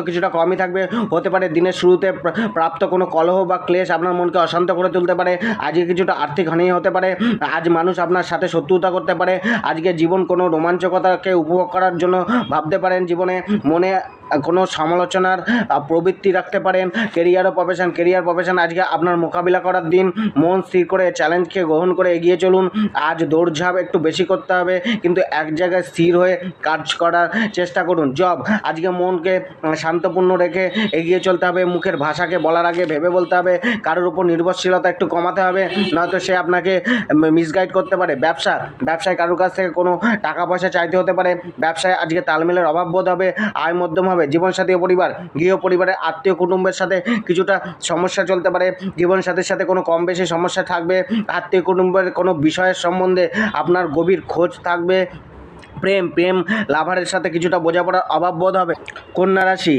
কিছুটা কমই থাকবে। হতে পারে দিনের শুরুতে প্রাপ্ত কোনো কলহ বা ক্লেশ আপনার মনকে অশান্ত করে তুলতে পারে। আজকে কিছুটা আর্থিক হানি হতে পারে। আজ মানুষ আপনার সাথে শত্রুতা করতে পারে। আজকে জীবন কোনো রোমাঞ্চকতাকে উপভোগ করার জন্য ভাবতে পারেন। জীবনে মনে কোনো সমালোচনার প্রবৃত্তি রাখতে পারেন। কেরিয়ার প্রফেশন আজকে আপনার মোকাবিলা করার দিন। মন স্থির করে চ্যালেঞ্জকে গ্রহণ করে এগিয়ে চলুন। আজ দৌড়ঝাঁপ একটু বেশি করতে হবে, কিন্তু এক জায়গায় স্থির হয়ে কাজ করার চেষ্টা করুন। জব আজকে মনকে শান্তপূর্ণ রেখে এগিয়ে চলতে হবে। মুখের ভাষাকে বলার আগে ভেবে বলতে হবে। কারোর উপর নির্ভরশীলতা একটু কমাতে হবে, নয়তো সে আপনাকে মিসগাইড করতে পারে। ব্যবসায় কারোর কাছ থেকে কোনো টাকা পয়সা চাইতে হতে পারে। ব্যবসায় আজকে তালমেলের অভাব বোধ হবে। আয় মধ্যম হবে। জীবনসাথী ও গৃহ পরিবারের আত্মীয় কুটুম্বের সাথে কিছুটা সমস্যা চলতে পারে। জীবনসাথীর সাথে কোনো কম বেশি সমস্যা থাকবে। আত্মীয় কুটুম্বের কোনো বিষয়ের সম্বন্ধে আপনার গভীর খোঁজ থাকবে। প্রেম লাভারের সাথে কিছুটা বোঝাপড়ার অভাব বোধ হবে। কন্যা রাশি